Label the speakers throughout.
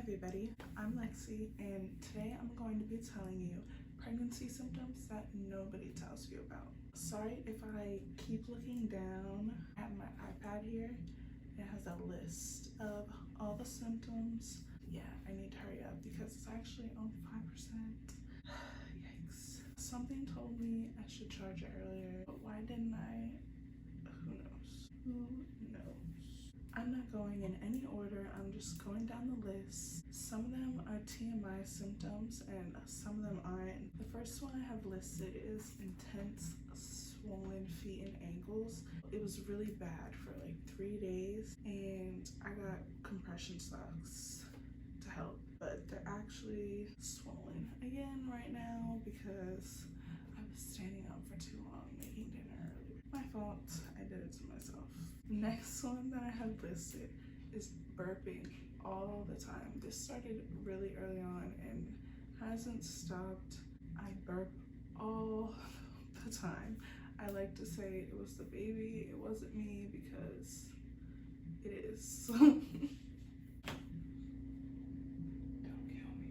Speaker 1: everybody, I'm Lexi, and today I'm going to be telling you pregnancy symptoms that nobody tells you about. Sorry if I keep looking down at my iPad here. It has a list of all the symptoms. Yeah, I need to hurry up because it's actually on 5%. Yikes. Something told me I should charge it earlier, but why didn't I? Who knows? Who knows? I'm not going in any order, I'm just going down the list. Some of them are TMI symptoms and some of them aren't. The first one I have listed is intense swollen feet and ankles. It was really bad for like 3 days and I got compression socks to help, but they're actually swollen again right now because I was standing up for too long making dinner earlier. My fault, I did it to myself. Next one that I have listed is burping all the time. This started really early on and hasn't stopped. I burp all the time. I like to say it was the baby, it wasn't me, because it is. Don't kill me.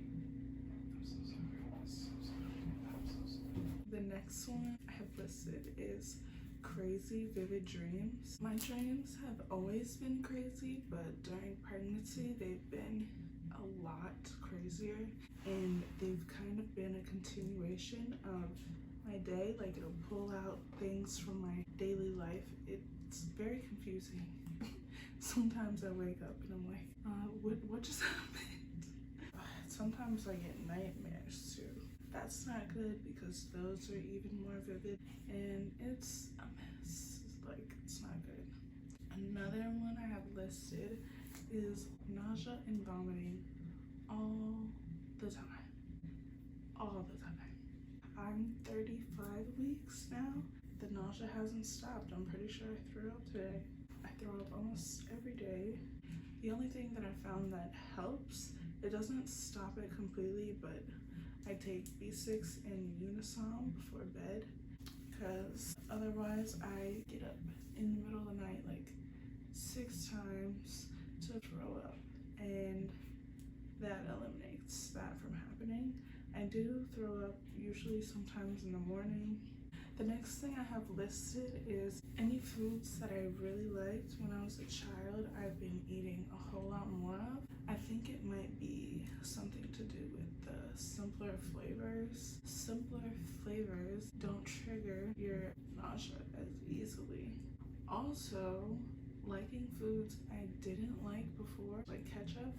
Speaker 1: I'm so sorry. I'm so sorry. The next one I have listed is crazy vivid dreams. My dreams have always been crazy, but during pregnancy they've been a lot crazier, and they've kind of been a continuation of my day. Like, it'll pull out things from my daily life. It's very confusing. Sometimes I wake up and I'm like, what just happened? Sometimes I get nightmares too. That's not good because those are even more vivid and it's a mess. Like, it's not good. Another one I have listed is nausea and vomiting all the time. All the time. I'm 35 weeks now. The nausea hasn't stopped. I'm pretty sure I threw up today. I throw up almost every day. The only thing that I found that helps, it doesn't stop it completely, but I take B6 and Unisom before bed because otherwise I get up in the middle of the night like 6 times to throw up, and that eliminates that from happening. I do throw up usually sometimes in the morning. The next thing I have listed is any foods that I really liked when I was a child, I've been eating a whole lot more of. I think it might be something to do with the simpler flavors. Simpler flavors don't trigger your nausea as easily. Also, liking foods I didn't like before, like ketchup.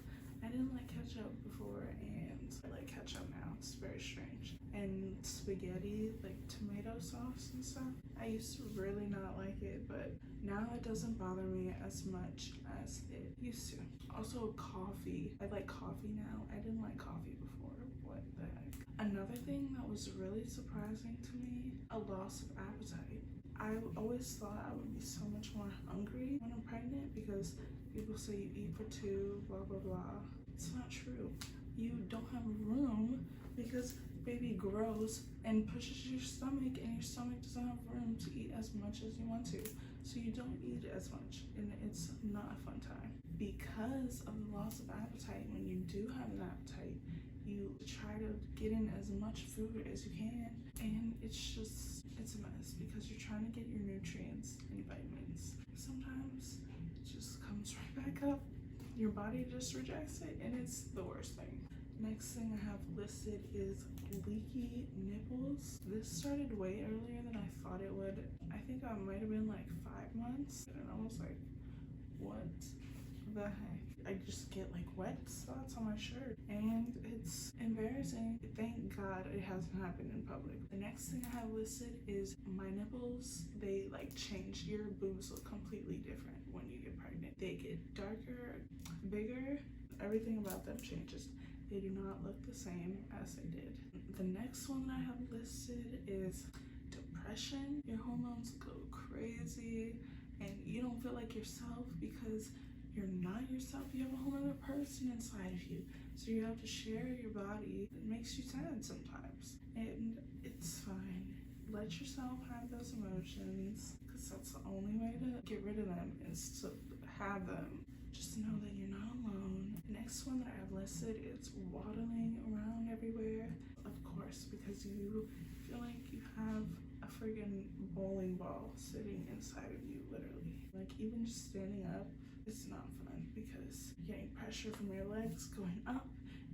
Speaker 1: I didn't like ketchup before and I like ketchup now. It's very strange. And spaghetti, like tomato sauce and stuff, I used to really not like it, but now it doesn't bother me as much as it used to. Also, coffee. I like coffee now. I didn't like coffee before. What the heck? Another thing that was really surprising to me, a loss of appetite. I always thought I would be so much more hungry when I'm pregnant because people say you eat for 2, blah, blah, blah. It's not true. You don't have room because baby grows and pushes your stomach, and your stomach doesn't have room to eat as much as you want to. So you don't eat as much, and it's not a fun time. Because of the loss of appetite, when you do have an appetite, you try to get in as much food as you can, and it's a mess because you're trying to get your nutrients and vitamins. Sometimes it just comes right back up. Your body just rejects it, and it's the worst thing. Next thing I have listed is leaky nipples. This started way earlier than I thought it would. I think I might have been like 5 months, and I was like, what the heck? I just get like wet spots on my shirt and it's embarrassing. Thank God it hasn't happened in public. The next thing I have listed is my nipples. They like change. Your boobs look completely different when you get pregnant. They get darker, bigger, everything about them changes. They do not look the same as they did. The next one I have listed is depression. Your hormones go crazy and you don't feel like yourself because you're not yourself. You have a whole other person inside of you. So you have to share your body. It makes you sad sometimes. And it's fine. Let yourself have those emotions because that's the only way to get rid of them is to have them. Just know that you're not alone. And next one that I have listed is waddling around everywhere. Of course, because you feel like you have a friggin' bowling ball sitting inside of you, literally. Like, even just standing up, it's not fun because you're getting pressure from your legs going up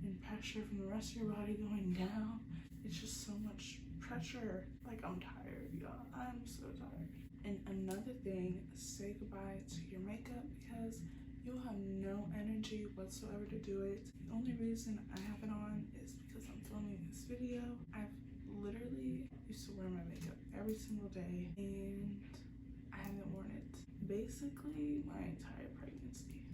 Speaker 1: and pressure from the rest of your body going down. It's just so much pressure. Like, I'm tired, y'all. I'm so tired. And another thing, say goodbye to your makeup because you'll have no energy whatsoever to do it. The only reason I have it on is because I'm filming this video. I've literally used to wear my makeup every single day and I haven't worn it basically my entire pregnancy.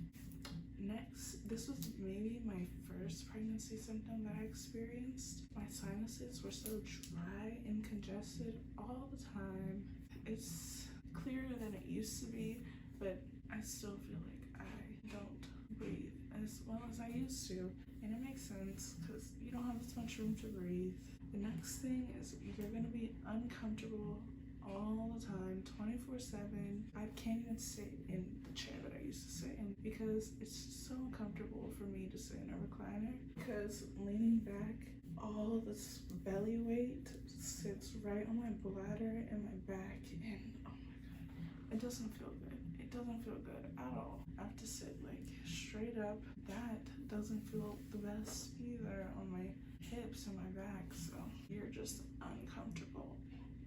Speaker 1: Next, this was maybe my first pregnancy symptom that I experienced. My sinuses were so dry and congested all the time. It's clearer than it used to be, but I still feel like I don't breathe as well as I used to. And it makes sense because you don't have as much room to breathe. The next thing is you're gonna be uncomfortable all the time, 24/7. I can't even sit in the chair that I used to sit in because it's so uncomfortable for me to sit in a recliner because leaning back, all this belly weight sits right on my bladder and my back, and oh my god, it doesn't feel good. It doesn't feel good at all. I have to sit like straight up. That doesn't feel the best either on my hips and my back, so you're just uncomfortable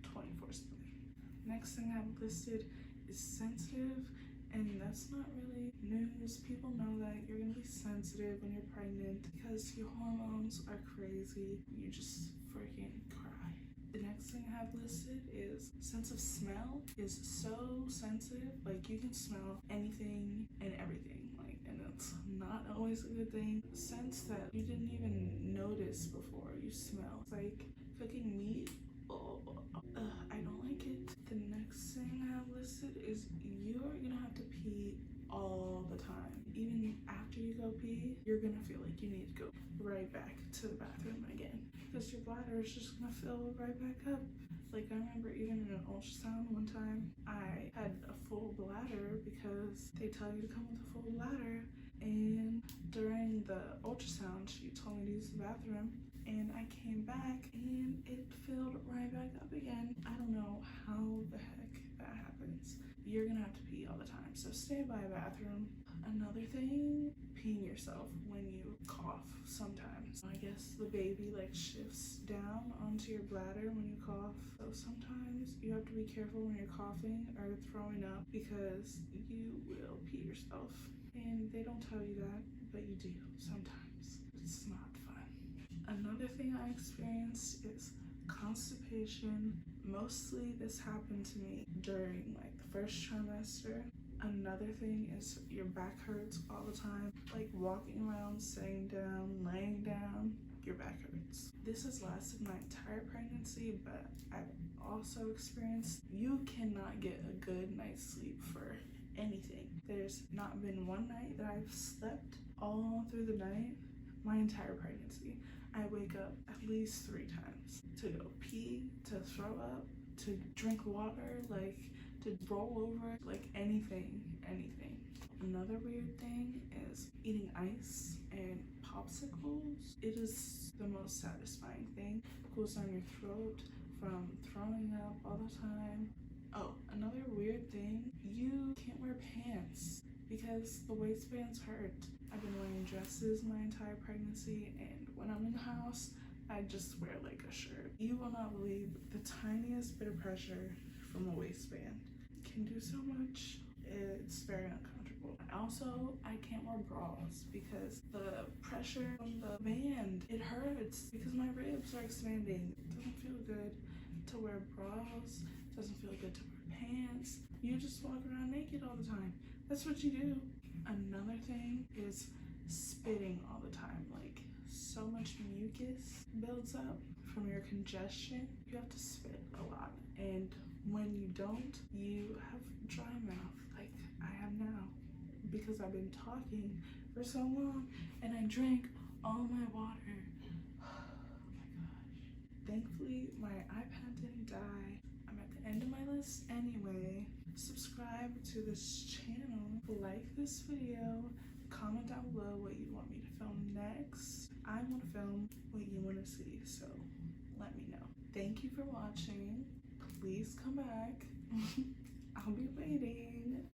Speaker 1: 24/7. Next thing I've listed is sensitive, and that's not really news. People know that you're gonna be sensitive when you're pregnant because your hormones are crazy. You just freaking cry. The next thing I have listed is sense of smell is so sensitive. Like, you can smell anything and everything, like, and it's not always a good thing. Scents that you didn't even notice before you smell. It's like cooking meat. I don't like it. The next thing I have listed is you're gonna have to pee all the time. Even after you go pee, you're gonna feel like you need to go right back to the bathroom again because your bladder is just gonna fill right back up. Like, I remember even in an ultrasound one time, I had a full bladder because they tell you to come with a full bladder, and during the ultrasound, she told me to use the bathroom, and I came back and it filled right back up again. I don't know how the heck that happens. You're gonna have to pee all the time, so stay by a bathroom. Another thing, peeing yourself when you cough sometimes. I guess the baby like shifts down onto your bladder when you cough, so sometimes you have to be careful when you're coughing or throwing up because you will pee yourself. And they don't tell you that, but you do sometimes. It's not fun. Another thing I experienced is constipation. Mostly this happened to me during like the first trimester. Another thing is your back hurts all the time. Like, walking around, sitting down, laying down, your back hurts. This has lasted my entire pregnancy, but I've also experienced you cannot get a good night's sleep for anything. There's not been one night that I've slept all through the night my entire pregnancy. I wake up at least 3 times to go pee, to throw up, to drink water, like to roll over, like anything. Another weird thing is eating ice and popsicles. It is the most satisfying thing. It goes down your throat from throwing up all the time. Oh, another weird thing, you can't wear pants because the waistbands hurt. I've been wearing dresses my entire pregnancy, and when I'm in the house, I just wear like a shirt. You will not believe the tiniest bit of pressure from a waistband can do so much. It's very uncomfortable. Also, I can't wear bras because the pressure from the band, it hurts because my ribs are expanding. It doesn't feel good to wear bras. It doesn't feel good to wear pants. You just walk around naked all the time. That's what you do. Another thing is spitting all the time. Like, so much mucus builds up from your congestion. You have to spit a lot, and when you don't, you have dry mouth like I have now because I've been talking for so long and I drank all my water. Oh my gosh. Thankfully, my iPad didn't die. I'm at the end of my list anyway. Subscribe to this channel, like this video, comment down below what you want me to film next. I want to film what you want to see, so let me know. Thank you for watching. Please come back. I'll be waiting.